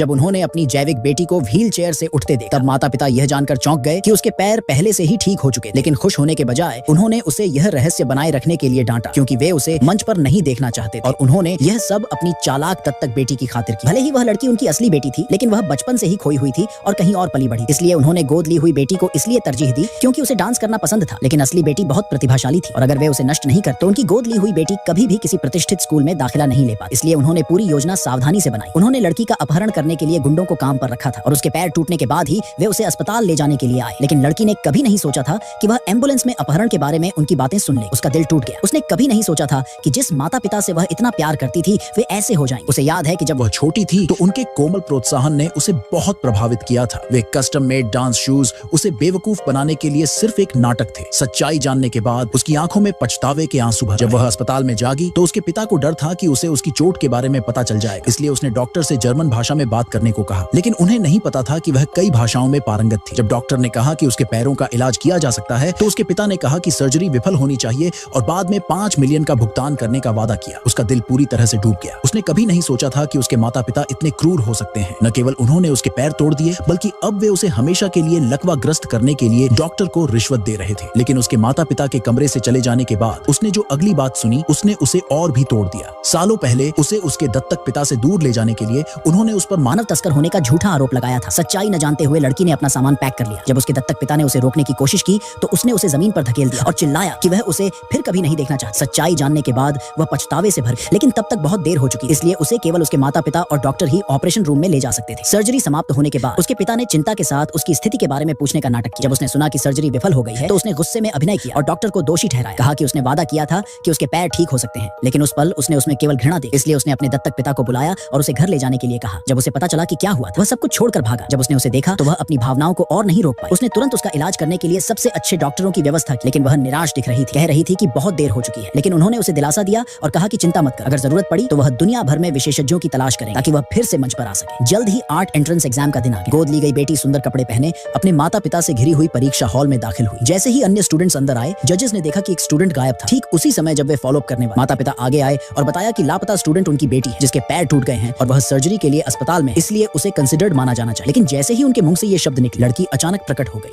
जब उन्होंने अपनी जैविक बेटी को व्हील चेयर से उठते देखा, तब माता पिता यह जानकर चौंक गए कि उसके पैर पहले से ही ठीक हो चुके। लेकिन खुश होने के बजाय उन्होंने उसे यह रहस्य बनाए रखने के लिए डांटा, क्योंकि वे उसे मंच पर नहीं देखना चाहते थे और उन्होंने यह सब अपनी चालाक दत्तक बेटी की खातिर की। भले ही वह लड़की उनकी असली बेटी थी, लेकिन वह बचपन से ही खोई हुई थी और कहीं और पली बढ़ी। इसलिए उन्होंने गोद ली हुई बेटी को इसलिए तरजीह दी क्योंकि उसे डांस करना पसंद था, लेकिन असली बेटी बहुत प्रतिभाशाली थी और अगर वे उसे नष्ट नहीं कर तो उनकी गोद ली हुई बेटी कभी भी किसी प्रतिष्ठित स्कूल में दाखिला नहीं ले पाती। इसलिए उन्होंने पूरी योजना सावधानी से बनाई। उन्होंने लड़की का अपहरण करने के लिए गुंडों को काम पर रखा था और उसके पैर टूटने के बाद ही वे उसे अस्पताल ले जाने के लिए आए। लेकिन लड़की ने कभी नहीं सोचा था कि वह एम्बुलेंस में अपहरण के बारे में उनकी बातें सुन ले। उसका दिल टूट गया। उसने कभी नहीं सोचा था कि जिस माता पिता से वह इतना प्यार करती थी वे ऐसे हो जाएंगे। उसे याद है कि जब वह छोटी थी तो उनके कोमल प्रोत्साहन ने उसे बहुत प्रभावित किया था। वे कस्टम मेड डांस शूज उसे बेवकूफ बनाने के लिए सिर्फ एक नाटक थे। सच्चाई जानने के बाद उसकी आंखों में पछतावे के आंसू भर। जब वह अस्पताल में जागी तो उसके पिता को डर था कि उसे उसकी चोट के बारे में पता चल जाएगा, इसलिए उसने डॉक्टर से जर्मन भाषा में बात करने को कहा। लेकिन उन्हें नहीं पता था कि वह कई भाषाओं में पारंगत थी। जब डॉक्टर ने कहा कि उसके पैरों का इलाज किया जा सकता है तो उसके पिता ने कहा कि सर्जरी विफल होनी चाहिए और बाद में 5 मिलियन का भुगतान करने का वादा किया। उसका दिल पूरी तरह से डूब गया। उसने कभी नहीं सोचा था कि उसके माता पिता इतने क्रूर हो सकते हैं। न केवल उन्होंने उसके पैर तोड़ दिए बल्कि अब वे उसे हमेशा के लिए लकवाग्रस्त करने के लिए डॉक्टर को रिश्वत दे रहे थे। लेकिन उसके माता पिता के कमरे से चले जाने के बाद उसने जो अगली बात सुनी उसने उसे और भी तोड़ दिया। सालों पहले उसे उसके दत्तक पिता से दूर ले जाने के लिए उन्होंने उस पर मानव तस्कर होने का झूठा आरोप लगाया था। सच्चाई न जानते हुए लड़की ने अपना सामान पैक कर लिया। जब उसके दत्तक पिता ने उसे रोकने की कोशिश की तो उसने उसे जमीन पर धकेल दिया और चिल्लाया कि वह उसे फिर कभी नहीं देखना चाहता। सच्चाई जानने के बाद वह पछतावे से भर गई, लेकिन तब तक बहुत देर हो चुकी, इसलिए उसे केवल उसके माता पिता और डॉक्टर ही ऑपरेशन रूम में ले जा सकते थे। सर्जरी समाप्त होने के बाद उसके पिता ने चिंता के साथ उसकी स्थिति के बारे में पूछने का नाटक किया। जब उसने सुना कि सर्जरी विफल हो गई है तो उसने गुस्से में अभिनय किया और डॉक्टर को दोषी ठहराया। कहा कि उसने वादा किया था कि उसके पैर ठीक हो सकते हैं, लेकिन उस पल उसने उसमें केवल घृणा दी। इसलिए उसने अपने दत्तक पिता को बुलाया और उसे घर ले जाने के लिए कहा। जब उसे पता चला कि क्या हुआ था, वह सब कुछ छोड़कर भागा। जब उसने उसे देखा तो वह अपनी भावनाओं को और नहीं रोक पाई। उसने तुरंत उसका इलाज करने के लिए सबसे अच्छे डॉक्टरों की व्यवस्था की, लेकिन वह निराश दिख रही थी। कह रही थी कि बहुत देर हो चुकी है, लेकिन उन्होंने उसे दिलासा दिया और कहा कि चिंता मत कर, अगर जरूरत पड़ी तो वह दुनिया भर में विशेषज्ञों की तलाश करें ताकि वह फिर से मंच पर आ सके। जल्द ही 8 एंट्रेंस एग्जाम का दिन आ गया। गोद ली गई बेटी सुंदर कपड़े पहने अपने माता पिता से घिरी हुई परीक्षा हॉल में दाखिल हुई। जैसे ही अन्य स्टूडेंट्स अंदर आए, जजेस ने देखा कि एक स्टूडेंट गायब था। ठीक उसी समय जब वे फॉलो अप करने वाले, माता पिता आगे आए और बताया कि लापता स्टूडेंट उनकी बेटी है जिसके पैर टूट गए हैं और वह सर्जरी के लिए अस्पताल में, इसलिए उसे कंसिडर्ड माना जाना चाहिए। लेकिन जैसे ही उनके मुंह से ये शब्द निकले, लड़की अचानक प्रकट हो गई।